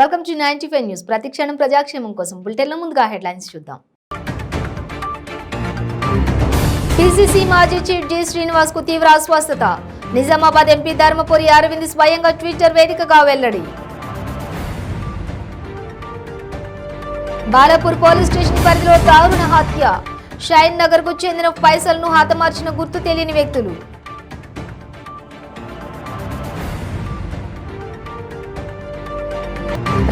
Welcome to 95 news. ప్రతిక్షణం ప్రజాక్షేమం కోసం బులెటిన్లో ముందుగా హెడ్లైన్స్ చూద్దాం. పిసిసి మాజీ చీఫ్ డి శ్రీనివాస్ కు తీవ్ర అస్వస్థత. నిజామాబాద్ ఎంపీ ధర్మపురి అరవింద్ స్వయంగా ట్విట్టర్ వేదికగా వెల్లడి. బాలాపూర్ పోలీస్ స్టేషన్ పరిధిలో దారుణ హత్య. షైన్ నగర్ కు చెందిన పైసలను హతమార్చిన గుర్తు తెలియని వ్యక్తులు.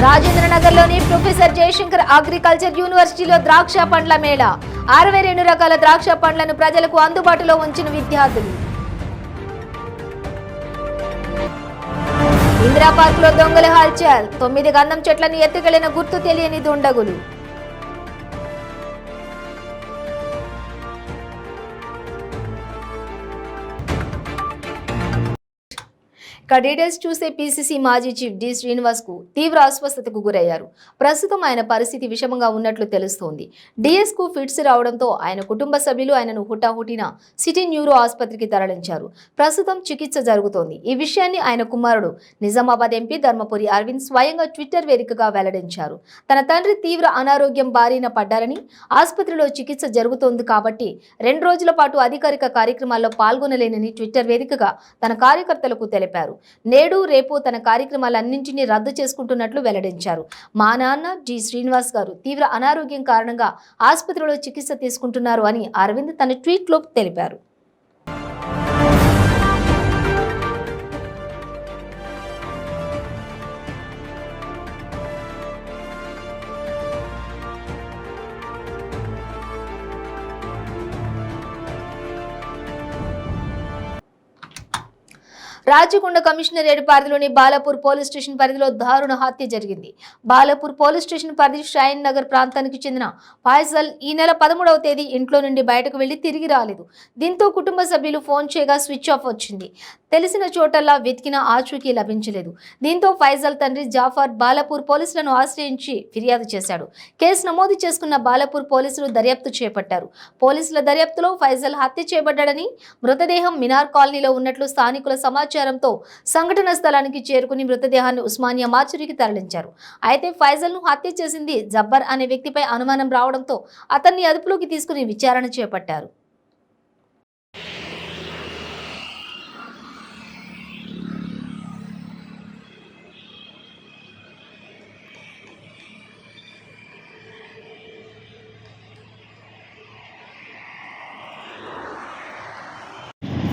రాజేంద్రనగర్లోని ప్రొఫెసర్ జయశంకర్ అగ్రికల్చర్ యూనివర్సిటీలో ద్రాక్ష పండ్ల మేళా. 62 రకాల ద్రాక్ష పండ్లను ప్రజలకు అందుబాటులో ఉంచిన విద్యార్థులు. ఇందిరా పార్క్ లో దొంగల హల్చల్. 9 గంధం చెట్లను ఎత్తుకెళ్లిన గుర్తు తెలియని దుండగులు. డీటెయిల్స్ చూసే పిసిసి మాజీ చీఫ్ డి శ్రీనివాస్ కు తీవ్ర అస్వస్థతకు గురయ్యారు. ప్రస్తుతం ఆయన పరిస్థితి విషమంగా ఉన్నట్లు తెలుస్తోంది. డిఎస్ కు ఫిట్స్ రావడంతో ఆయన కుటుంబ సభ్యులు ఆయనను హుటాహుటిన సిటీ న్యూరో ఆసుపత్రికి తరలించారు. ప్రస్తుతం చికిత్స జరుగుతోంది. ఈ విషయాన్ని ఆయన కుమారుడు నిజామాబాద్ ఎంపీ ధర్మపురి అరవింద్ స్వయంగా ట్విట్టర్ వేదికగా వెల్లడించారు. తన తండ్రి తీవ్ర అనారోగ్యం బారిన పడ్డారని, ఆసుపత్రిలో చికిత్స జరుగుతోంది కాబట్టి 2 రోజుల పాటు అధికారిక కార్యక్రమాల్లో పాల్గొనలేనని ట్విట్టర్ వేదికగా తన కార్యకర్తలకు తెలిపారు. నేడు రేపు తన కార్యక్రమాలన్నింటినీ రద్దు చేసుకుంటున్నట్లు వెల్లడించారు. మా నాన్న డి శ్రీనివాస్ గారు తీవ్ర అనారోగ్యం కారణంగా ఆసుపత్రిలో చికిత్స తీసుకుంటున్నారు అని అరవింద్ తన ట్వీట్లో తెలిపారు. రాచకొండ కమిషనరేట్ పరిధిలోని బాలాపూర్ పోలీస్ స్టేషన్ పరిధిలో దారుణ హత్య జరిగింది. బాలాపూర్ పోలీస్ స్టేషన్ పరిధి షైన్ నగర్ ప్రాంతానికి చెందిన ఫైజల్ ఈ నెల 13వ తేదీ ఇంట్లో నుండి బయటకు వెళ్లి తిరిగి రాలేదు. దీంతో కుటుంబ సభ్యులు ఫోన్ చేయగా స్విచ్ ఆఫ్ వచ్చింది. తెలిసిన చోటల్లా వెతికినా ఆచూకీ లభించలేదు. దీంతో ఫైజల్ తండ్రి జాఫర్ బాలాపూర్ పోలీసులను ఆశ్రయించి ఫిర్యాదు చేశాడు. కేసు నమోదు చేసుకున్న బాలాపూర్ పోలీసులు దర్యాప్తు చేపట్టారు. పోలీసుల దర్యాప్తులో ఫైజల్ హత్య చేయబడ్డాడని, మృతదేహం మినార్ కాలనీలో ఉన్నట్లు స్థానికుల సమాచారంతో సంఘటన స్థలానికి చేరుకుని మృతదేహాన్ని ఉస్మానియా మార్చురీకి తరలించారు. అయితే ఫైజల్ ను హత్య చేసింది జబ్బర్ అనే వ్యక్తిపై అనుమానం రావడంతో అతన్ని అదుపులోకి తీసుకుని విచారణ చేపట్టారు.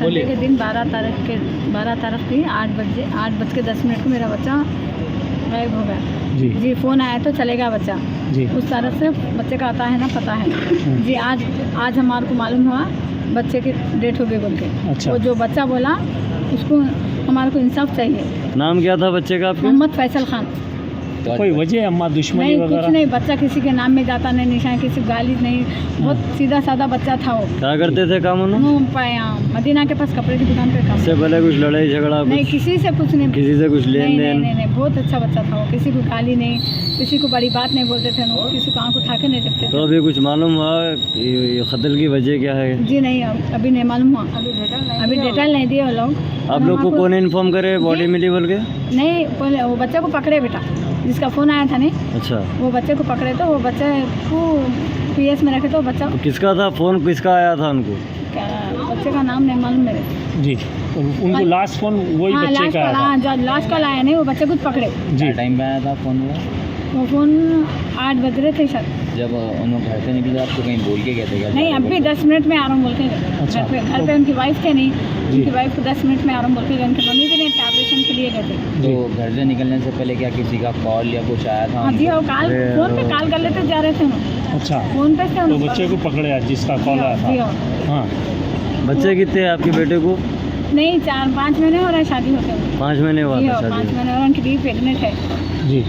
संडे के दिन 12 तारीख की 8:10 को मेरा बच्चा गायब हो गया। जी फ़ोन आया तो चलेगा बच्चा जी। उस तरह से बच्चे का आता है ना पता है जी। आज हमारे को मालूम हुआ बच्चे की डेट हो गई बोल के। अच्छा। वो जो बच्चा बोला उसको हमारे को इंसाफ चाहिए। नाम क्या था बच्चे का आपके? मोहम्मद फैसल खान। कोई वजह अम्मा दुश्मनी नहीं, वगैरह? कुछ नहीं, बच्चा किसी के नाम में जाता नहीं, निशान किसी गाली नहीं, बहुत सीधा साधा बच्चा था वो। क्या करते थे काम उन्होंने? मदीना के पास कपड़े की दुकान पे काम। इससे पहले कुछ लड़ाई झगड़ा? नहीं, किसी से कुछ नहीं, किसी से कुछ लेन देन? नहीं, बहुत अच्छा बच्चा था वो। किसी को गाली नहीं, किसी को बड़ी बात नहीं बोलते थे, किसी को आँख उठा के नहीं देखते थे। तो अभी कुछ मालूम हुआ ये कत्ल की वजह क्या है? जी नहीं, अभी नहीं मालूम हुआ, अभी डिटेल नहीं दिए वो लोग। आप लोग को कौन इन्फॉर्म करे बॉडी मिली बोल के? नहीं, वो बच्चे को पकड़े बेटा, जिसका फ़ोन आया था नहीं। अच्छा। वो बच्चे को पकड़े तो वो बच्चे को PS में रखे तो बच्चा तो किसका था फ़ोन, किसका आया था उनको? बच्चे का नाम नहीं मालूम मेरे जी। उनको लास्ट फोन वही बच्चे का आया था? जो लास्ट कॉल आया नहीं वो बच्चे को पकड़े जी। टाइम पे आया था फ़ोन? वो फ़ोन 8 बज रहे थे सर। जब उन्होंने घर से निकले आपको कहीं बोल के गए थे क्या? नहीं, अभी 10 मिनट में आ रहा हूँ बोल के गए। अच्छा। घर पे उनकी वाइफ थे नहीं, उनकी वाइफ को 10 मिनट में आ रहा हूँ बोल के गए। उनकी मम्मी भी नहीं थे, ऑपरेशन के लिए गए थे। तो घर से निकलने से पहले क्या किसी का कॉल या कुछ आया था? हाँ जी, वो फ़ोन पे कॉल कर लेते जा रहे थे वो। अच्छा। फ़ोन पे थे तो बच्चे को पकड़े आज जिसका कॉल आया था? हाँ। बच्चे कितने हैं आपके बेटे को? नहीं, 4-5 महीने हो रहा है शादी होते हुए। 5 महीने हुआ था शादी? 5 महीने और उनकी बीवी प्रेगनेंट है जी।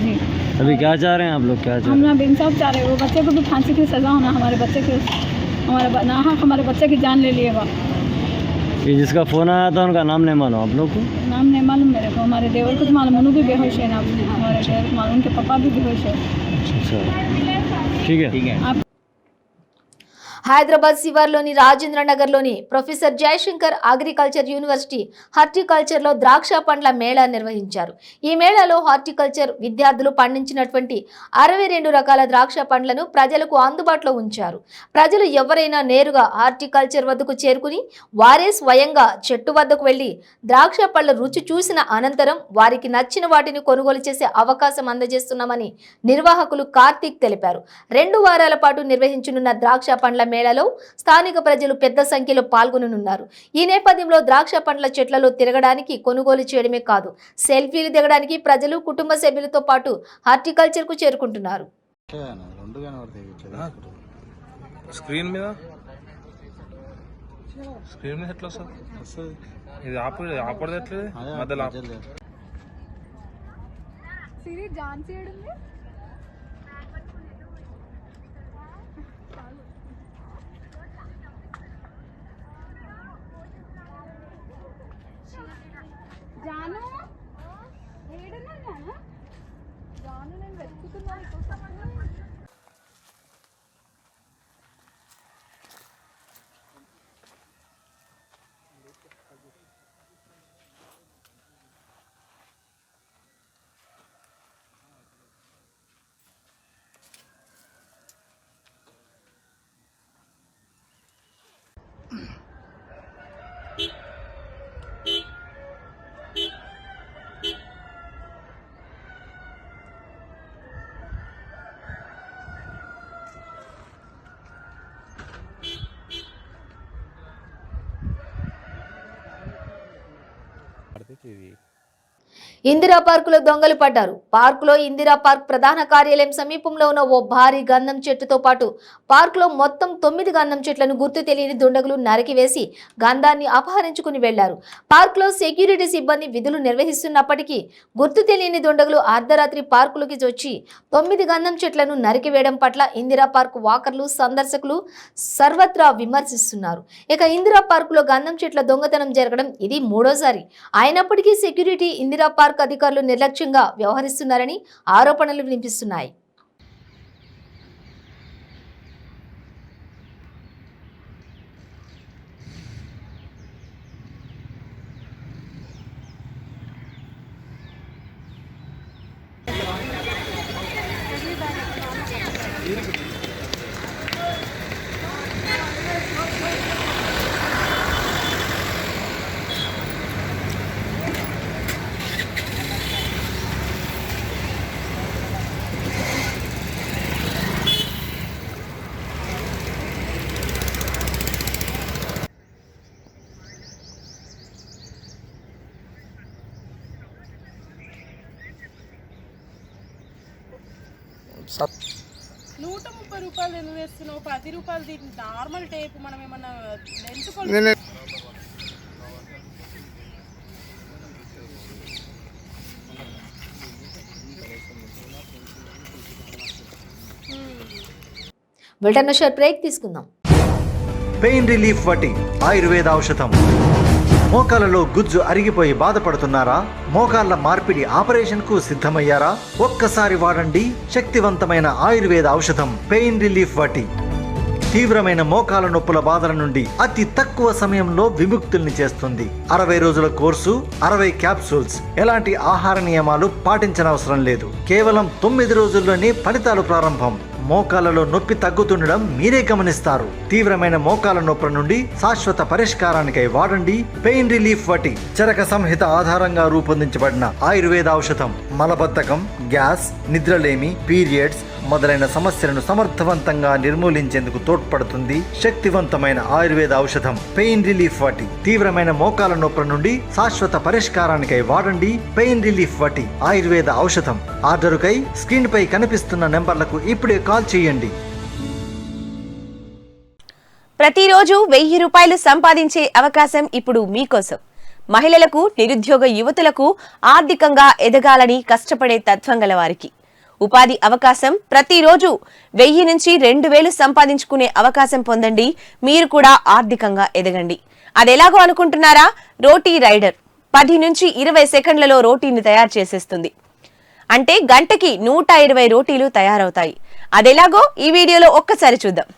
जी। अभी क्या चाह रहे हैं आप लोग, क्या चाह हम रहे हैं? ना इंसाफ चाह रहे हैं, वो बच्चे को भी फांसी की सज़ा होना, हमारे बच्चे के हमारे बच्चे की जान ले लिएगा। ये जिसका फ़ोन आया था उनका नाम नहीं मानो आप लोग को? नाम नहीं मालूम मेरे को, हमारे देवर को तो मालूम, मनु भी बेहोश है ना, हमारे देवर को मालूम, उनके पापा भी बेहोश है। अच्छा, ठीक है। आप హైదరాబాద్ శివార్లోని రాజేంద్ర నగర్లోని ప్రొఫెసర్ జయశంకర్ అగ్రికల్చర్ యూనివర్సిటీ హార్టికల్చర్లో ద్రాక్ష పండ్ల మేళా నిర్వహించారు. ఈ మేళాలో హార్టికల్చర్ విద్యార్థులు పండించినటువంటి 62 రకాల ద్రాక్ష పండ్లను ప్రజలకు అందుబాటులో ఉంచారు. ప్రజలు ఎవరైనా నేరుగా హార్టికల్చర్ వద్దకు చేరుకుని వారే స్వయంగా చెట్టు వద్దకు వెళ్లి ద్రాక్ష పళ్ల రుచి చూసిన అనంతరం వారికి నచ్చిన వాటిని కొనుగోలు చేసే అవకాశం అందజేస్తున్నామని నిర్వాహకులు కార్తీక్ తెలిపారు. 2 వారాల పాటు నిర్వహించనున్న ద్రాక్ష పండ్ల మేళాలో స్థానిక ప్రజలు పెద్ద సంఖ్యలో పాల్గొననున్నారు. ఈ నేపథ్యంలో ద్రాక్ష పండ్ల చెట్లలో తిరగడానికి, కొనుగోలు చేయడమే కాదు సెల్ఫీలు దిగడానికి ప్రజలు కుటుంబ సభ్యులతో పాటు హార్టికల్చర్ కు చేరుకుంటున్నారు. స్క్రీన్ మీద ఎట్లా వస్తుంది? ఇది ఆపడదు ఎట్లేదు మధ్యలో జాను ఏడున్నా జాను జాను నేను వెతుకుతున్నా ఇందిరా పార్కులో దొంగలు పడ్డారు. పార్కులో ఇందిరా పార్క్ ప్రధాన కార్యాలయం సమీపంలో ఉన్న ఓ భారీ గంధం చెట్టుతో పాటు పార్కులో మొత్తం 9 గంధం చెట్లను గుర్తు తెలియని దుండగులు నరికివేసి గంధాన్ని అపహరించుకుని వెళ్లారు. పార్కులో సెక్యూరిటీ సిబ్బంది విధులు నిర్వహిస్తున్నప్పటికీ గుర్తు తెలియని దుండగులు అర్ధరాత్రి పార్కులోకి వచ్చి 9 గంధం చెట్లను నరికివేయడం పట్ల ఇందిరా పార్క్ వాకర్లు, సందర్శకులు సర్వత్రా విమర్శిస్తున్నారు. ఇక ఇందిరా పార్కులో గంధం చెట్ల దొంగతనం జరగడం ఇది 3వసారి. అయినప్పటికీ సెక్యూరిటీ ఇందిరా పార్క్ అధికారులు నిర్లక్ష్యంగా వ్యవహరిస్తున్నారని ఆరోపణలు వినిపిస్తున్నాయి. ₹130 ఎందుకు వేస్తున్నావు? ₹10 దీనికి నార్మల్ టేప్ మనం ఏమన్నా బ్రేక్ తీసుకుందాం. పెయిన్ రిలీఫ్ వటి ఆయుర్వేద ఔషధం. మోకాలలో గుజ్జు అరిగిపోయి బాధపడుతున్నారా? మోకాళ్ల మార్పిడి ఆపరేషన్ కు సిద్ధమయ్యారా? ఒక్కసారి వాడండి శక్తివంతమైన ఆయుర్వేద ఔషధం పెయిన్ రిలీఫ్ వటి. తీవ్రమైన మోకాల నొప్పుల బాధల నుండి అతి తక్కువ సమయంలో విముక్తుల్ని చేస్తుంది. 60 రోజుల కోర్సు, 60 క్యాప్సూల్స్. ఎలాంటి ఆహార నియమాలు పాటించనవసరం లేదు. కేవలం 9 రోజుల్లోనే ఫలితాలు ప్రారంభం. మోకాలలో నొప్పి తగ్గుతుండడం మీరే గమనిస్తారు. తీవ్రమైన మోకాల నొప్పుల నుండి శాశ్వత పరిష్కారానికై వాడండి పెయిన్ రిలీఫ్ వటి. చరక సంహిత ఆధారంగా రూపొందించబడిన ఆయుర్వేద ఔషధం మలబద్ధకం, గ్యాస్, నిద్రలేమి, పీరియడ్స్ మొదలైన సమస్యలను సమర్థవంతంగా నిర్మూలించేందుకు తోడ్పడుతుంది. శక్తివంతమైన ఆయుర్వేద ఔషధం పెయిన్ రిలీఫ్ వటి. తీవ్రమైన మోకాల నొప్పుల నుండి శాశ్వత పరిష్కారానికై వాడండి పెయిన్ రిలీఫ్ వటి ఆయుర్వేద ఔషధం. ఆర్డరుకై స్క్రీన్ పై కనిపిస్తున్న నెంబర్లకు ఇప్పుడే కాల్ చేయండి. ప్రతిరోజు ₹1000 సంపాదించే అవకాశం ఇప్పుడు మీకోసం. మహిళలకు, నిరుద్యోగ యువతులకు ఆర్థికంగా ఎదగాలని కష్టపడే తత్వం గల వారికి ఉపాధి అవకాశం. ప్రతిరోజు 1000 నుంచి 2000 సంపాదించుకునే అవకాశం పొందండి. మీరు కూడా ఆర్థికంగా ఎదగండి. అదెలాగో అనుకుంటున్నారా? రోటీ రైడర్ 10 నుంచి 20 సెకండ్లలో రోటీని తయారు చేసేస్తుంది. అంటే గంటకి 120 రోటీలు తయారవుతాయి. అదెలాగో ఈ వీడియోలో ఒక్కసారి చూద్దాం.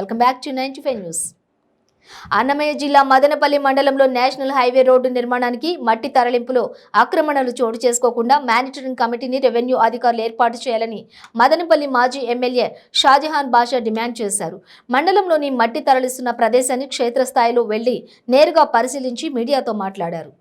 Welcome back to 95 news. Annamayya జిల్లా మదనపల్లి మండలంలో నేషనల్ హైవే రోడ్డు నిర్మాణానికి మట్టి తరలింపులో ఆక్రమణలు చోటు చేసుకోకుండా మానిటరింగ్ కమిటీని రెవెన్యూ అధికారులు ఏర్పాటు చేయాలని మదనపల్లి మాజీ ఎమ్మెల్యే షాజహాన్ బాషా డిమాండ్ చేశారు. మండలంలోని మట్టి తరలిస్తున్న ప్రదేశాన్ని క్షేత్రస్థాయిలో వెళ్లి నేరుగా పరిశీలించి మీడియాతో మాట్లాడారు.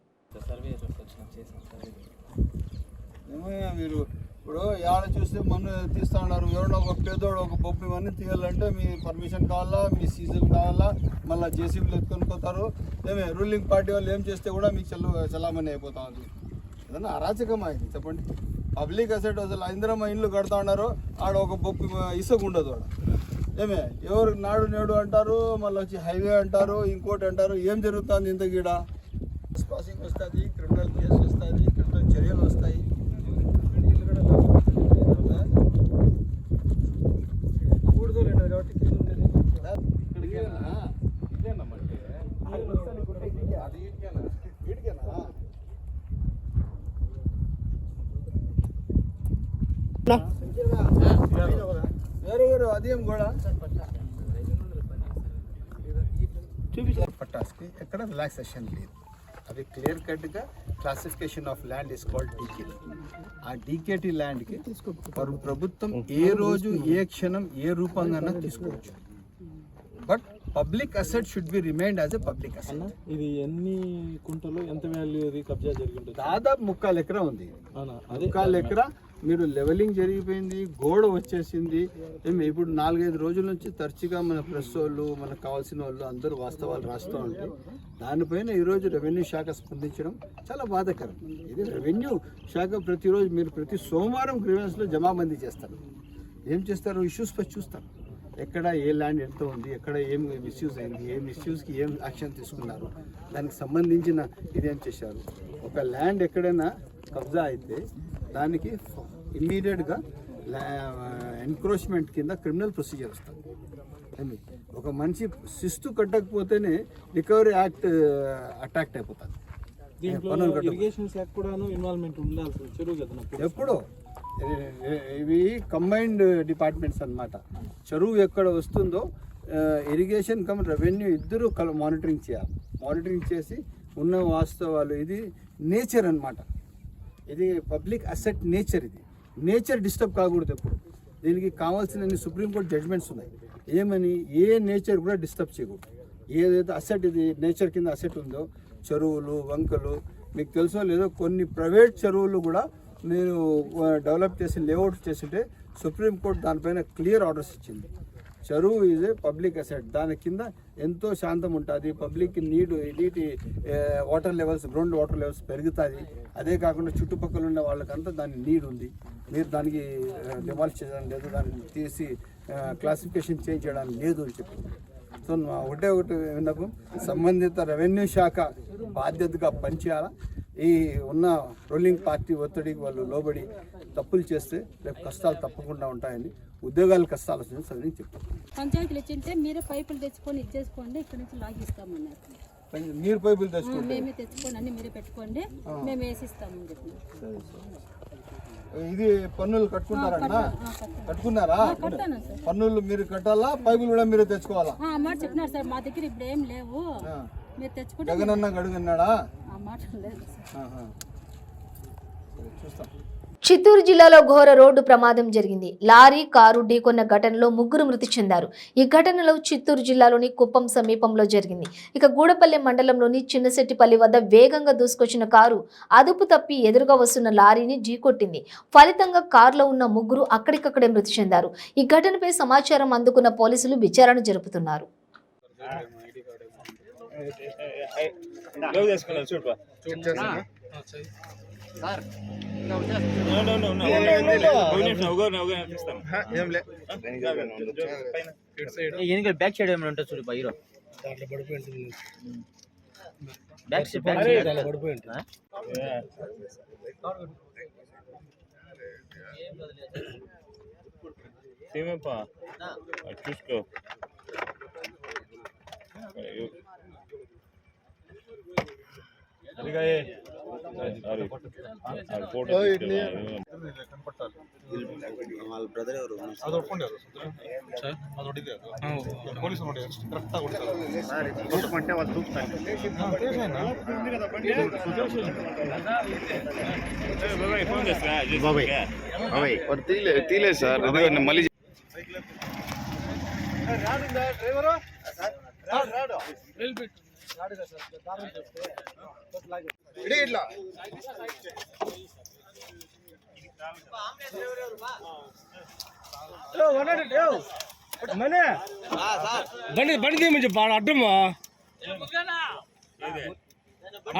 మీరు ఇప్పుడు ఏడ చూస్తే మన్ను తీస్తూ ఉన్నారు. ఎవరో ఒక పేదోడు ఒక బొబ్బు ఇవన్నీ తీయాలంటే మీ పర్మిషన్ కావాలా, మీ సీజన్ కావాలా, మళ్ళీ జేసీబీలు ఎత్తుకొని పోతారు. ఏమే రూలింగ్ పార్టీ వాళ్ళు ఏం చేస్తే కూడా మీకు చలామణి అయిపోతా ఉంది. ఏదన్నా అరాచకమా ఇది చెప్పండి. పబ్లిక్ అసెట్ అసలు ఇందిరమ్మ ఇండ్లు కడతా ఉన్నారు, ఆడ ఒక బొబ్బు ఇసుక ఉండదు ఆడ. ఏమే ఎవరు నాడు నేడు అంటారు, మళ్ళీ వచ్చి హైవే అంటారు, ఇంకోటి అంటారు. ఏం జరుగుతుంది ఇంత గీడ? పాసింగ్ వస్తుంది, క్రిమినల్ కేసు వస్తుంది, క్రిమినల్ చర్యలు వస్తాయి. వేరు అదేం కూడా పట్టాస్కి ఎక్కడ రిలాక్సేషన్ లేదు. అది క్లియర్ కట్గా classification of land is called DKT. ఆ డీకేటీ ల్యాండ్కి ప్రభుత్వం ఏ రోజు ఏ క్షణం ఏ రూపంగా తీసుకోవచ్చు. But public asset should be remained as a public asset. ఇది ఎన్ని కుంటలు ఎంత వాల్యూ ఇది కబ్జా జరిగింది? దాదాపు 3/4 ఎకరా ఉంది. 3/4 ఎకరా మీరు లెవెలింగ్ జరిగిపోయింది, గోడ వచ్చేసింది. ఇప్పుడు 4-5 రోజుల నుంచి తరచుగా మన ప్రెస్ వాళ్ళు, మనకు కావాల్సిన వాళ్ళు అందరూ వాస్తవాలు రాస్తూ ఉంటారు. దానిపైన ఈరోజు రెవెన్యూ శాఖ స్పందించడం చాలా బాధాకరం. ఇది రెవెన్యూ శాఖ ప్రతిరోజు మీరు ప్రతి సోమవారం గ్రీవెన్స్లో జమాబందీ చేస్తారు. ఏం చేస్తారు? ఇష్యూస్ పై చూస్తారు. ఎక్కడ ఏ ల్యాండ్ ఎంత ఉంది, ఎక్కడ ఏం మిస్యూజ్ అయింది, ఏ మిస్యూజ్కి ఏం యాక్షన్ తీసుకున్నారు, దానికి సంబంధించిన ఇదేం చేశారు. ఒక ల్యాండ్ ఎక్కడైనా కబ్జా అయితే దానికి ఇమ్మీడియట్గా ఎన్క్రోచ్మెంట్ కింద క్రిమినల్ ప్రొసీజర్ వస్తుంది. ఒక మనిషి శిస్తు కట్టకపోతేనే రికవరీ యాక్ట్ అట్రాక్ట్ అయిపోతుంది. ఎప్పుడో ఇవి కంబైన్డ్ డిపార్ట్మెంట్స్ అన్నమాట. చెరువు ఎక్కడ వస్తుందో ఇరిగేషన్ కమ్ రెవెన్యూ ఇద్దరు మానిటరింగ్ చేయాలి. మానిటరింగ్ చేసి ఉన్న వాస్తవాలు, ఇది నేచర్ అన్నమాట. ఇది పబ్లిక్ అసెట్ నేచర్. ఇది నేచర్ డిస్టర్బ్ కాకూడదు ఎప్పుడు. దీనికి కావాల్సిన సుప్రీంకోర్టు జడ్జ్మెంట్స్ ఉన్నాయి. ఏమని? ఏ నేచర్ కూడా డిస్టర్బ్ చేయకూడదు. ఏదైతే అసెట్ ఇది నేచర్ కింద అసెట్ ఉందో, చెరువులు, వంకలు, మీకు తెలుసో లేదో కొన్ని ప్రైవేట్ చెరువులు కూడా నేను డెవలప్ చేసి లేఅవుట్ చేస్తుంటే సుప్రీంకోర్టు దానిపైన క్లియర్ ఆర్డర్స్ ఇచ్చింది. చెరువు ఈజ్ ఏ పబ్లిక్ అసెట్. దాని కింద ఎంతో శాంతం ఉంటుంది. పబ్లిక్ నీటి water levels, ground water levels పెరుగుతుంది. అదే కాకుండా చుట్టుపక్కల ఉన్న వాళ్ళకంతా దాని నీడ్ ఉంది. మీరు దానికి డిమాలిష్ చేయడం లేదు, దాన్ని తీసి క్లాసిఫికేషన్ చేంజ్ చేయడానికి లేదు అని చెప్పి. సో ఒకటి విన్నపం, సంబంధిత రెవెన్యూ శాఖ బాధ్యతగా పనిచేయాలా. ఈ ఉన్న రూలింగ్ పార్టీ ఒత్తిడికి వాళ్ళు లోబడి తప్పులు చేస్తే రేపు కష్టాలు తప్పకుండా ఉంటాయని, ఉద్యోగాలు కష్టాలు వస్తుందని చెప్తారు. పంచాయతీలు ఇచ్చింటే మీరే పైపులు తెచ్చుకొని ఇచ్చేసుకోండి, ఇక్కడ నుంచి లాగిస్తామన్నారు. మీరు పైపులు తెచ్చుకోండి, మేమే తెచ్చుకొని అన్ని మీరే పెట్టుకోండి, మేము వేసిస్తామని చెప్పి. ఇది పన్నులు కట్టుకుంటారన్నా? కట్టుకున్నారా? పన్నులు మీరు కట్టాలా, పైపులు కూడా మీరే తెచ్చుకోవాలా? మాట చెప్పినారు సార్, మా దగ్గర ఇప్పుడు ఏం లేవు, మీరు తెచ్చుకుంటే. జగనన్న అడుగున్నాడా? మాట లేదు సార్. చూస్తాం. చిత్తూరు జిల్లాలో ఘోర రోడ్డు ప్రమాదం జరిగింది. లారీ, కారు ఢీకొన్న ఘటనలో 3 మృతి చెందారు. ఈ ఘటనలో చిత్తూరు జిల్లాలోని కుప్పం సమీపంలో జరిగింది. ఇక గూడపల్లె మండలంలోని చిన్నశెట్టిపల్లి వద్ద వేగంగా దూసుకొచ్చిన కారు అదుపు తప్పి ఎదురుగా వస్తున్న లారీని ఢీకొట్టింది. ఫలితంగా కారులో ఉన్న 3 అక్కడికక్కడే మృతి చెందారు. ఈ ఘటనపై సమాచారం అందుకున్న పోలీసులు విచారణ జరుపుతున్నారు. బ్యాక్ సైడ్ ఏమైనా ఉంటుంది చూడు హీరో, బ్యాక్ సైడ్ చూసుకో. ఫోటో తీలే సార్ మళ్ళీ బండి బండి తీయమని చెప్పి అడ్డమ్మా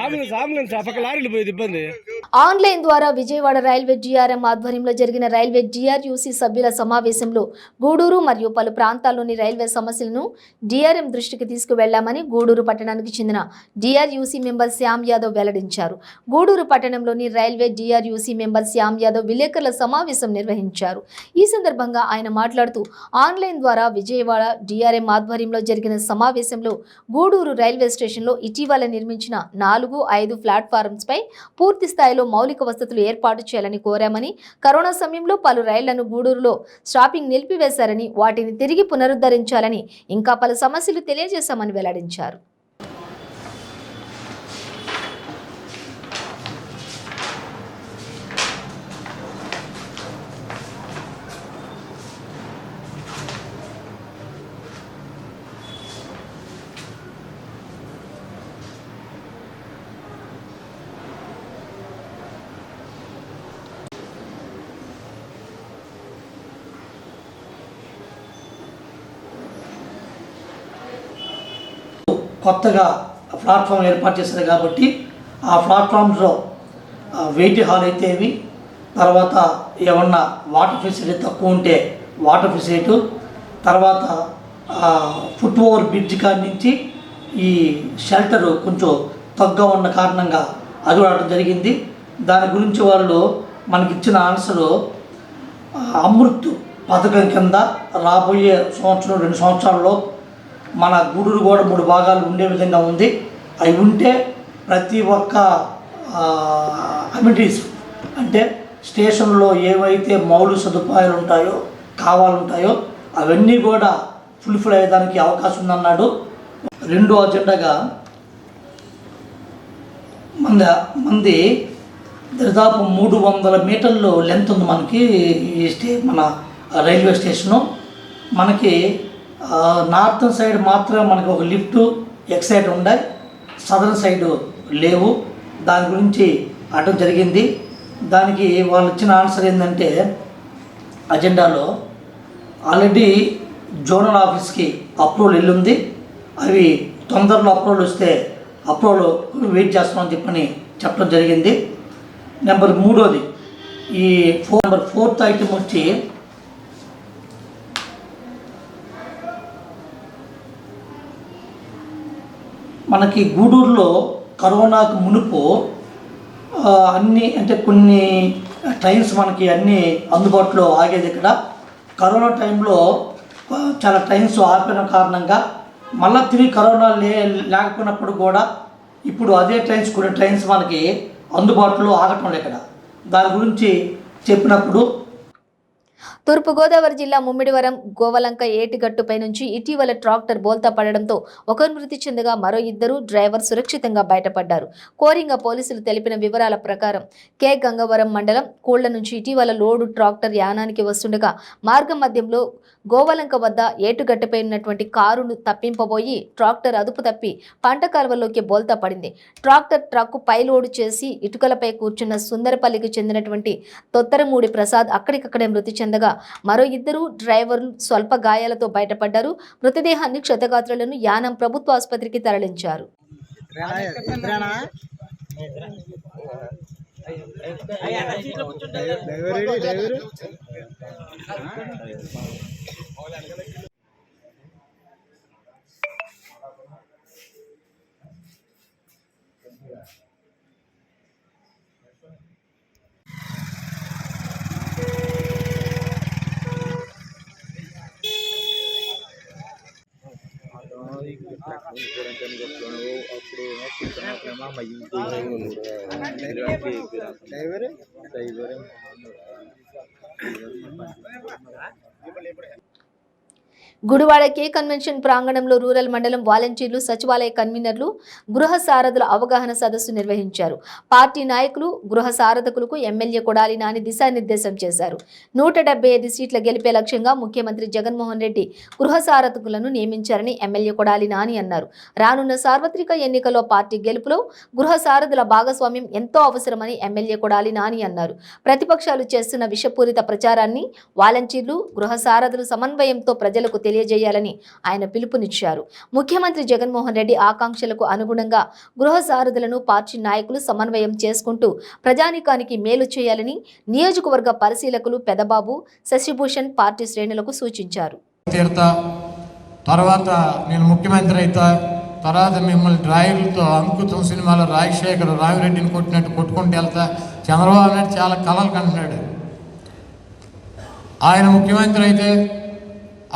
అంబులెన్స్ ఆ పక్క లారీలు పోయేది ఇబ్బంది. ఆన్లైన్ ద్వారా విజయవాడ రైల్వే జీఆర్ఎం ఆధ్వర్యంలో జరిగిన రైల్వే జీఆర్యూసీ సభ్యుల సమావేశంలో గూడూరు మరియు పలు ప్రాంతాల్లోని రైల్వే సమస్యలను జీఆర్ఎం దృష్టికి తీసుకువెళ్లామని గూడూరు పట్టణానికి చెందిన జీఆర్యూసీ మెంబర్ శ్యామ్ యాదవ్ వెల్లడించారు. గూడూరు పట్టణంలోని రైల్వే జీఆర్యూసీ మెంబర్ శ్యామ్ యాదవ్ విలేకరుల సమావేశం నిర్వహించారు. ఈ సందర్భంగా ఆయన మాట్లాడుతూ ఆన్లైన్ ద్వారా విజయవాడ జీఆర్ఎం ఆధ్వర్యంలో జరిగిన సమావేశంలో గూడూరు రైల్వే స్టేషన్లో ఇటీవల నిర్మించిన 4-5 ప్లాట్ఫారమ్స్ పై పూర్తి స్థాయిలో మౌలిక వసతులు ఏర్పాటు చేయాలని కోరామని, కరోనా సమయంలో పలు రైళ్లను గూడూరులో స్టాపింగ్ నిలిపివేశారని, వాటిని తిరిగి పునరుద్ధరించాలని, ఇంకా పలు సమస్యలు తెలియజేశామని వెల్లడించారు. కొత్తగా ప్లాట్ఫామ్ ఏర్పాటు చేశారు కాబట్టి ఆ ప్లాట్ఫామ్స్లో వెయిటింగ్ హాల్ అయితేవి, తర్వాత ఏమన్నా వాటర్ ఫెసిలిటీ తక్కువ ఉంటే వాటర్ ఫెసిలిటీ, తర్వాత ఫుట్ ఓవర్ బ్రిడ్జ్ కాడి నుంచి ఈ షెల్టర్ కొంచెం తగ్గుగా ఉన్న కారణంగా అది రావడం జరిగింది. దాని గురించి వాళ్ళు మనకిచ్చిన ఆన్సరు అమృత్ పథకం కింద రాబోయే సంవత్సరం 2 సంవత్సరాల్లో మన గూడూరు కూడా 3 భాగాలు ఉండే విధంగా ఉంది. అవి ఉంటే ప్రతి ఒక్క అమ్యూనిటీస్ అంటే స్టేషన్లో ఏవైతే మౌలిక సదుపాయాలు ఉంటాయో కావాలంటాయో అవన్నీ కూడా ఫుల్ఫిల్ అయ్యేదానికి అవకాశం ఉందన్నాడు. రెండో అజెండాగా మంది దాదాపు 300 మీటర్లు లెంత్ ఉంది మనకి ఈ మన రైల్వే స్టేషను. మనకి నార్థన్ సైడ్ మాత్రం మనకి ఒక లిఫ్ట్ ఎక్సైడ్ ఉన్నాయి, సదర్న్ సైడ్ లేవు. దాని గురించి అడగడం జరిగింది. దానికి వాళ్ళు ఇచ్చిన ఆన్సర్ ఏంటంటే అజెండాలో ఆల్రెడీ జోనల్ ఆఫీస్కి అప్రూవల్ వెళ్ళింది, అవి తొందరలో అప్రూవల్ వస్తే అప్రూవల్ వెయిట్ చేస్తామని చెప్పడం జరిగింది. నెంబర్ 3 ఈ నెంబర్ 4th ఐటమ్ వచ్చి మనకి గూడూరులో కరోనాకు మునుపు అన్నీ అంటే కొన్ని ట్రైన్స్ మనకి అన్నీ అందుబాటులో ఆగేది. ఇక్కడ కరోనా టైంలో చాలా ట్రైన్స్ ఆపిన కారణంగా మళ్ళీ తిరిగి కరోనా లేకపోయినప్పుడు కూడా ఇప్పుడు అదే ట్రైన్స్ కొన్ని ట్రైన్స్ మనకి అందుబాటులో ఆగటం లేదు. ఇక్కడ దాని గురించి చెప్పినప్పుడు తూర్పుగోదావరి జిల్లా ముమ్మిడివరం గోవలంక ఏటిగట్టుపై నుంచి ఇటీవల ట్రాక్టర్ బోల్తా పడడంతో ఒకరు మృతి చెందగా మరో 2 డ్రైవర్ సురక్షితంగా బయటపడ్డారు. కోరింగ పోలీసులు తెలిపిన వివరాల ప్రకారం కె గంగవరం మండలం కోళ్ల నుంచి ఇటీవల లోడు ట్రాక్టర్ యానానికి వస్తుండగా మార్గం మధ్యంలో గోవలంక వద్ద ఏటుగట్టుపై ఉన్నటువంటి కారును తప్పింపబోయి ట్రాక్టర్ అదుపు తప్పి పంట కాలువలోకి బోల్తా పడింది. ట్రక్కు పై లోడు చేసి ఇటుకలపై కూర్చున్న సుందరపల్లికి చెందినటువంటి తొత్తరమూడి ప్రసాద్ అక్కడికక్కడే మృతి చెందగా మరో 2 డ్రైవర్లు స్వల్ప గాయాలతో బయటపడ్డారు. మృతదేహాన్ని క్షతగాత్రులను యానం ప్రభుత్వ ఆసుపత్రికి తరలించారు. అప్పుడు గుడివాడ కే కన్వెన్షన్ ప్రాంగణంలో రూరల్ మండలం వాలంటీర్లు, సచివాలయ కన్వీనర్లు గృహ సారథుల అవగాహన సదస్సు నిర్వహించారు. పార్టీ నాయకులు, గృహ సారథకులకు ఎమ్మెల్యే కొడాలి నాని దిశానిర్దేశం చేశారు. 175 సీట్ల గెలిపే లక్ష్యంగా ముఖ్యమంత్రి జగన్మోహన్ రెడ్డి గృహ సారథకులను నియమించారని ఎమ్మెల్యే కొడాలి నాని అన్నారు. రానున్న సార్వత్రిక ఎన్నికల్లో పార్టీ గెలుపులో గృహ సారథుల భాగస్వామ్యం ఎంతో అవసరమని ఎమ్మెల్యే కొడాలి నాని అన్నారు. ప్రతిపక్షాలు చేస్తున్న విషపూరిత ప్రచారాన్ని వాలంటీర్లు, గృహ సారథులు సమన్వయంతో ప్రజలకు తెలియజేయాలని ఆయన పిలుపునిచ్చారు. ముఖ్యమంత్రి జగన్మోహన్ రెడ్డి ఆకాంక్షలకు అనుగుణంగా గృహ సారథులను పార్టీ నాయకులు సమన్వయం చేసుకుంటూ ప్రజానీకానికి మేలు చేయాలని నియోజకవర్గ పరిశీలకులు పెదబాబు, శశిభూషణ్ పార్టీ శ్రేణులకు సూచించారు. తర్వాత నేను ముఖ్యమంత్రి అయితా, తర్వాత మిమ్మల్ని డ్రాయర్లతో అంకుతం సినిమాలో రాజశేఖర్ రామిరెడ్డిని కొట్టినట్టు కొట్టుకుంటూ వెళ్తా, చంద్రబాబు నాయుడు చాలా కలలు కంటున్నాడు. ఆయన ముఖ్యమంత్రి అయితే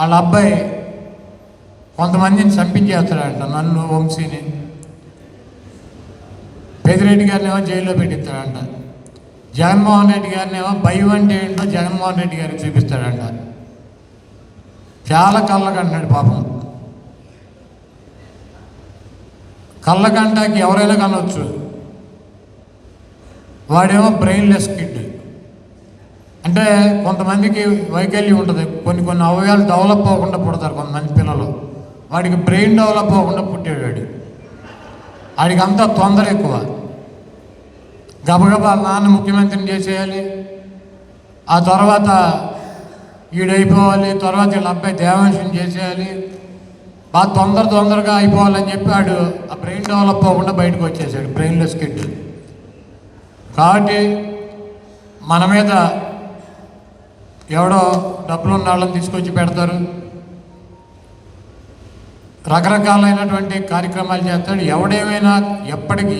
వాళ్ళ అబ్బాయి కొంతమందిని చంపించేస్తాడంట, నన్ను, వంశీని. పెద్దిరెడ్డి గారిని ఏమో జైల్లో పెట్టిస్తాడంట. జగన్మోహన్ రెడ్డి గారిని ఏమో భయం అంటే ఏంటో జగన్మోహన్ రెడ్డి గారికి చూపిస్తాడంట. చాలా కళ్ళకంటున్నాడు పాపం. కళ్ళకంటాకి ఎవరైనా కనవచ్చు. వాడేమో బ్రెయిన్లెస్ కిడ్. అంటే కొంతమందికి వైకల్యం ఉంటుంది, కొన్ని అవయవాలు డెవలప్ అవ్వకుండా పుడతారు కొంతమంది పిల్లలు. వాడికి బ్రెయిన్ డెవలప్ అవ్వకుండా పుట్టాడు వాడు. వాడికి అంతా తొందర ఎక్కువ. గబగబా నాన్న ముఖ్యమంత్రిని చేసేయాలి, ఆ తర్వాత ఈడైపోవాలి, తర్వాత వీళ్ళ అబ్బాయి దేవాంశం చేసేయాలి, బాగా తొందరగా అయిపోవాలని చెప్పి వాడు ఆ బ్రెయిన్ డెవలప్ అవ్వకుండా బయటకు వచ్చేసాడు, బ్రెయిన్లెస్ కిడ్. కాబట్టి మన మీద ఎవడో డబ్బులు ఉన్న వాళ్ళని తీసుకొచ్చి పెడతారు, రకరకాలైనటువంటి కార్యక్రమాలు చేస్తాడు. ఎవడేమైనా ఎప్పటికీ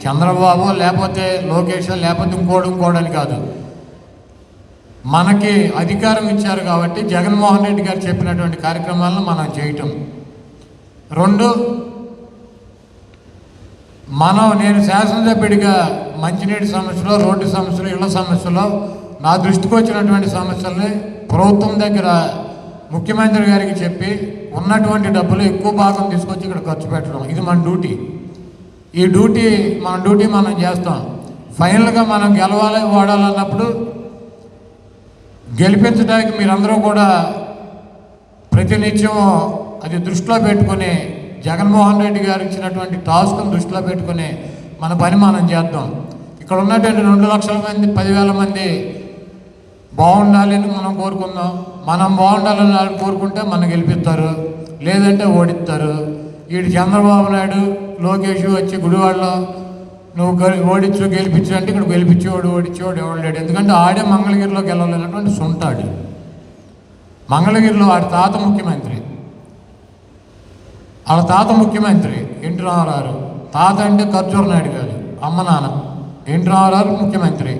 చంద్రబాబు లేకపోతే లోకేష్ లేకపోతే ఇంకోడని కాదు, మనకి అధికారం ఇచ్చారు కాబట్టి జగన్మోహన్ రెడ్డి గారు చెప్పినటువంటి కార్యక్రమాలను మనం చేయటం. 2, నేను శాసనసభ్యుడిగా మంచినీటి సమస్యలో, రోడ్డు సమస్యలు, ఇళ్ల సమస్యలో నా దృష్టికి వచ్చినటువంటి సమస్యల్ని ప్రభుత్వం దగ్గర ముఖ్యమంత్రి గారికి చెప్పి ఉన్నటువంటి డబ్బులు ఎక్కువ భాగం తీసుకొచ్చి ఇక్కడ ఖర్చు పెట్టడం. ఇది మన డ్యూటీ. ఈ డ్యూటీ మనం చేస్తాం. ఫైనల్గా మనం గెలవాలి, ఓడాలన్నప్పుడు గెలిపించడానికి మీరందరూ కూడా ప్రతినిత్యం అది దృష్టిలో పెట్టుకుని, జగన్మోహన్ రెడ్డి గారు ఇచ్చినటువంటి టాస్క్ను దృష్టిలో పెట్టుకుని మన పని మనం చేద్దాం. ఇక్కడ ఉన్నటువంటి 2 లక్షల మంది, 10,000 మంది బాగుండాలని మనం కోరుకుందాం. మనం బాగుండాలని కోరుకుంటే మనం గెలిపిస్తారు, లేదంటే ఓడిస్తారు. వీడు చంద్రబాబు నాయుడు, లోకేష్ వచ్చి గుడివాడలో నువ్వు ఓడించు గెలిపించు అంటే ఇక్కడ గెలిపించేవాడు ఓడించేవాడు ఎవడు లేడు. ఎందుకంటే ఆడే మంగళగిరిలో గెలవలేనటువంటి సొంతాడు. మంగళగిరిలో వాడి తాత ముఖ్యమంత్రి, వాళ్ళ తాత ముఖ్యమంత్రి ఎన్టీ రామారావు. తాత అంటే ఖర్జూర నాయుడు గారు, అమ్మ నాన్న. ఎన్టీ రామారావు ముఖ్యమంత్రి,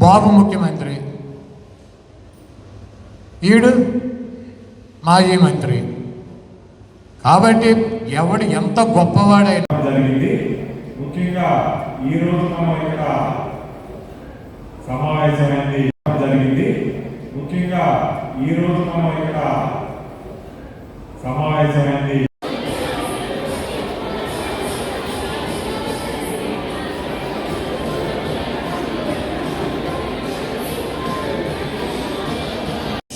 బాబు ముఖ్యమంత్రి, ఈడు మాజీ మంత్రి. కాబట్టి ఎవడు ఎంత గొప్పవాడైనా జరిగింది. ముఖ్యంగా ఈరోజు మనం ఇక్కడ సమావేశమైంది జరిగింది. ముఖ్యంగా ఈరోజు మనం ఇక్కడ సమావేశమైంది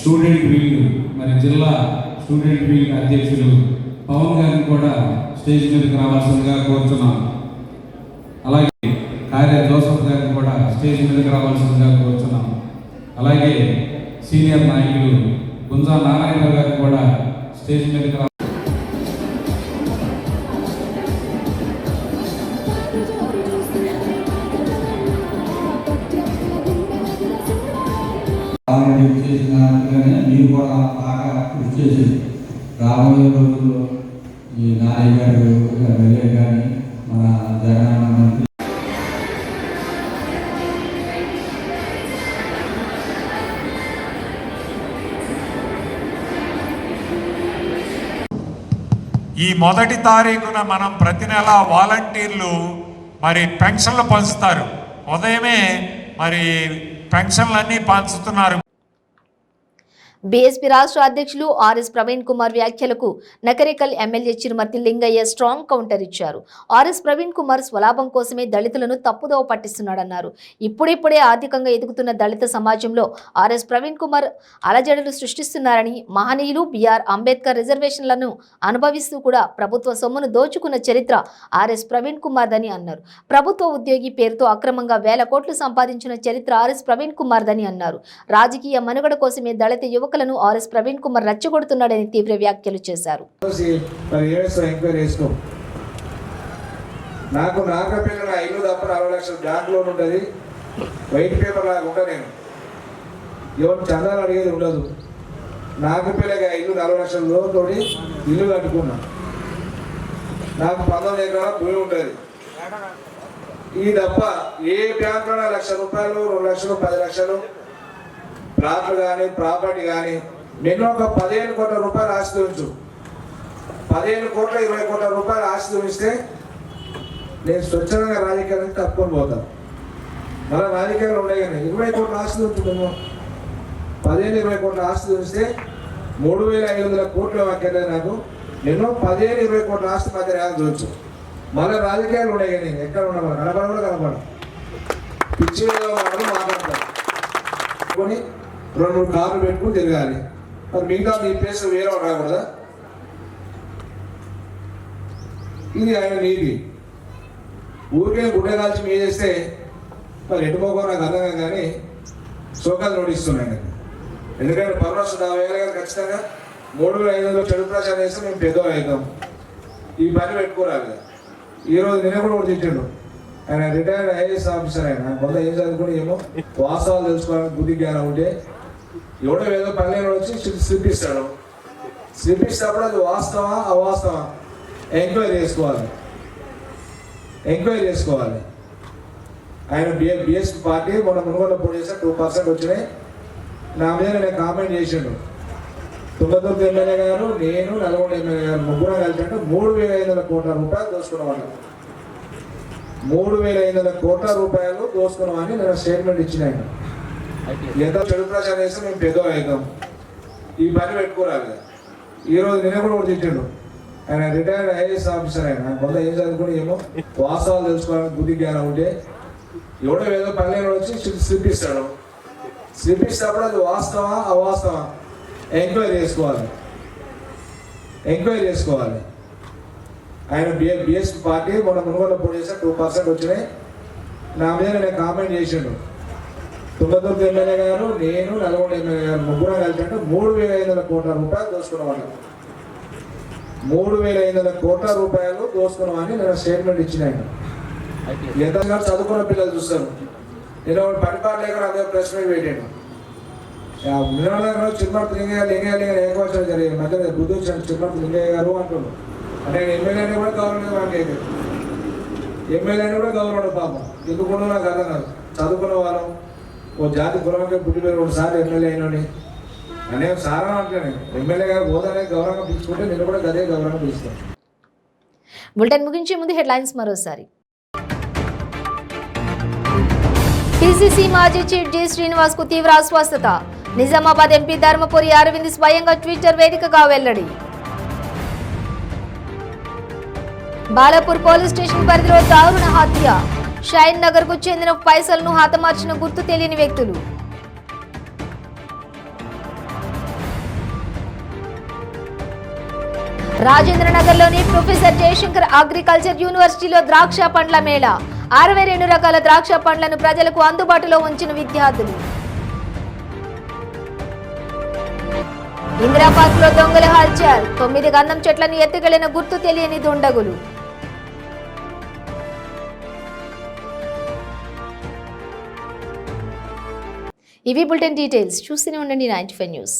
స్టూడెంట్ వింగ్, మరి జిల్లా స్టూడెంట్ వింగ్ అధ్యక్షులు పవన్ గారిని కూడా స్టేజ్ మీదకి రావాల్సిందిగా కోరుతున్నాం. అలాగే కార్య జోసఫ్ గారిని కూడా స్టేజ్ మీదకి రావాల్సిందిగా కోరుతున్నాం. అలాగే సీనియర్ నాయకులు గుంజా నారాయణరావు గారిని కూడా స్టేజ్ మీదకి మీరు కూడా బాగా కృషి చేసి రాబోయే రోజుల్లో ఈ నాయక్ గారు ఎమ్మెల్యే కానీ మన జగనన్న మంత్రి ఈ 1వ తారీఖున మనం ప్రతి నెల వాలంటీర్లు మరి పెన్షన్లు పంచుతారు. ఉదయమే మరి పెన్షన్లన్నీ పంచుతున్నారు. బీఎస్పీ రాష్ట్ర అధ్యక్షులు ఆర్ఎస్ ప్రవీణ్ కుమార్ వ్యాఖ్యలకు Nakrekal MLA Chirumarthi Lingaiah strong counter ఇచ్చారు. ఆర్ఎస్ ప్రవీణ్ కుమార్ స్వలాభం కోసమే దళితులను తప్పుదోవ పట్టిస్తున్నాడన్నారు. ఇప్పుడిప్పుడే ఆర్థికంగా ఎదుగుతున్న దళిత సమాజంలో ఆర్ఎస్ ప్రవీణ్ కుమార్ అలజడులు సృష్టిస్తున్నారని, మహనీయులు బిఆర్ అంబేద్కర్ రిజర్వేషన్లను అనుభవిస్తూ కూడా ప్రభుత్వ సొమ్మును దోచుకున్న చరిత్ర ఆర్ఎస్ ప్రవీణ్ కుమార్ దని అన్నారు. ప్రభుత్వ ఉద్యోగి పేరుతో అక్రమంగా 1000 కోట్లు సంపాదించిన చరిత్ర ఆర్ఎస్ ప్రవీణ్ కుమార్ దని అన్నారు. రాజకీయ మనుగడ కోసమే దళిత యువకులను ఆర్ఎస్ ప్రవీణ్ కుమార్ రెచ్చగొడుతున్నాడని తీవ్ర వ్యాఖ్యలు చేశారు. నాకు నాగపిల్ల నా ఇల్లు తప్ప 40 లక్షల బ్యాంక్ లోన్ ఉంటుంది. వైట్ పేపర్ లాగా ఉంటా. నేను ఎవరు చందాలు అడిగేది ఉండదు. నాగపిల్లగా ఇల్లు 40 లక్షల లోన్తో ఇల్లు కట్టుకున్నా. నాకు 19 ఎకరాల భూమి ఉంటుంది. ఈ తప్ప ఏ బ్యాంకులో 1 లక్ష రూపాయలు, 2 లక్షలు, 10 లక్షలు ప్లాట్లు కానీ ప్రాపర్టీ కానీ నేను ఒక 15 కోట్ల రూపాయలు ఆస్తి ఉంచు. 15 కోట్ల 20 కోట్ల రూపాయలు ఆస్తి ఉంచితే నేను స్వచ్ఛంగా రాజకీయాలకు తప్పుకొని పోతాను. మళ్ళీ రాజకీయాలు ఉన్నాయి కానీ 20 కోట్ల ఆస్తి ఉంచుతాము. 15-20 కోట్ల ఆస్తి ఉంచితే 3500 కోట్లు వాక్యలేదు. నాకు ఎన్నో 15-20 కోట్ల ఆస్తి మధ్య ర్యాలు చూడొచ్చు. మళ్ళీ రాజకీయాలు ఉన్నాయి కానీ ఎక్కడ ఉన్నా కనపడ కూడా కనపడ పిచ్చి మాట్లాడతాను. కొని 2-3 కార్లు పెట్టుకుని తిరగాలి. మరి మిగతా నీ ప్లేస్ వేరే రాకూడదా? ఇది ఆయన నీతి. ఊరికే గుడ్డ కాల్చి మీద చేస్తే మరి ఎటుపోకో నాకు అర్థం కాదు. కానీ సోకాలు నోటిస్తున్నాయి. ఎందుకంటే పర్వసం 50,000 గారు ఖచ్చితంగా 3,500 చెడు ప్రచారం చేస్తే మేము పెద్దవాళ్ళు అవుతాం. ఈ పని పెట్టుకోరాలి. ఈరోజు నిన్న కూడా ఒకటి తెచ్చాడు. ఆయన రిటైర్డ్ ఐఏఎస్ ఆఫీసర్. ఆయన కొంత ఏం చదువుకుని ఏమో వాస్తవాలు తెలుసుకోవాలని బుద్ధి జ్ఞానం ఉంటే ఎవడో ఏదో పల్లెలో వచ్చి స్లిప్ ఇస్తాడు. స్లిప్ ఇచ్చినప్పుడు అది వాస్తవా అవాస్తవా ఎంక్వైరీ చేసుకోవాలి. ఆయన బిఎస్పీ పార్టీ మొన్న మునుగోడ పోటీ చేస్తే 2% వచ్చినాయి. నా మీద నేను కామెంట్ చేసిండు. తుంగతుర్తి ఎమ్మెల్యే గారు, నేను, నల్గొండ ఎమ్మెల్యే గారు ముగ్గురం కలిసి అంటే 3,500 కోట్ల రూపాయలు దోచుకున్నామని 3,500 కోట్ల రూపాయలు దోచుకున్నామని నేను స్టేట్మెంట్ ఇచ్చిన. ఆయన ఎంత చెడు ప్రచారం చేస్తే మేము పెద్దవాళ్ళు అవుతాం. ఈ పని పెట్టుకోరాలి. ఈరోజు నిన్న కూడా ఒకటి తెచ్చాడు. ఆయన రిటైర్డ్ ఐఏఎస్ ఆఫీసర్. ఆయన కొంత ఏం చదువుకుని ఏమో వాస్తవాలు తెలుసుకోవాలని బుద్ధి జ్ఞానం ఉంటే ఎవడో ఏదో పల్లెలో వచ్చి స్లిప్ ఇస్తాడు. స్లిప్ ఇచ్చినప్పుడు అది వాస్తవా అవాస్తవా ఎంక్వైరీ చేసుకోవాలి. ఆయన బిఎస్పీ పార్టీ మొన్న మునుగోడ పోటీ చేస్తే 2% వచ్చినాయి. నా మీద నేను కామెంట్ చేసిండు. తుంగతుర్తి ఎమ్మెల్యే గారు, నేను, నల్గొండ ఎమ్మెల్యే గారు ముగ్గురం కలిసి అంటే 3,500 కోట్ల రూపాయలు దోచుకున్నామని 3,500 కోట్ల రూపాయలు దోచుకున్నామని నేను స్టేట్మెంట్ ఇచ్చిన. ఆయన ఎంత చదువుకున్న పిల్లలు చూస్తారు. నేను పనిపాటు లేక అదే ప్రెస్ మీట్ పెట్టాను. చిరుమర్తి లింగయ్య ఏకవచనం జరిగింది. మధ్య బుద్ధి చిరుమర్తి లింగయ్య గారు అంటున్నాను. అంటే ఎమ్మెల్యేని కూడా గవర్నమెంట్ మనకి ఎమ్మెల్యేని కూడా గవర్నమెంట్ పాపం ఎందుకుండా నాకు అర్థం కాదు. చదువుకున్న వాళ్ళం ఓ జాతి కులంగా పుట్టి పేరు 2 సార్లు ఎమ్మెల్యే అయినని అనే సారా అంటాను. ఎమ్మెల్యే గారు హోదానే గౌరవంగా పిలుచుకుంటే నేను కూడా అదే గౌరవంగా పిలుస్తాను. బులెటిన్ ముగించే ముందు హెడ్లైన్స్ మరోసారి. పిసిసి మాజీ చీఫ్ డి శ్రీనివాస్ కు తీవ్ర అస్వస్థత. నిజామాబాద్ ఎంపీ ధర్మపురి అరవింద్ స్వయంగా ట్విట్టర్ వేదికగా వెల్లడి. బాలాపూర్ పోలీస్ స్టేషన్ పరిధిలో దారుణ హత్య. షైన్ నగర్ కు చెందిన పైసలను హతమార్చిన గుర్తు తెలియని వ్యక్తులు. రాజేంద్రనగర్లోని ప్రొఫెసర్ జయశంకర్ అగ్రికల్చర్ యూనివర్సిటీలో ద్రాక్ష పండ్ల మేళా. 62 రకాల ద్రాక్ష పండ్లను ప్రజలకు అందుబాటులో ఉంచిన విద్యార్థులు. ఇందిరా పార్క్ లో దొంగల హల్చల్. 9 గంధం చెట్లను ఎత్తుకెళ్లిన గుర్తు తెలియని దుండగులు. ఇవి బులెటిన్ డీటెయిల్స్. చూస్తూనే ఉండండి 95 న్యూస్.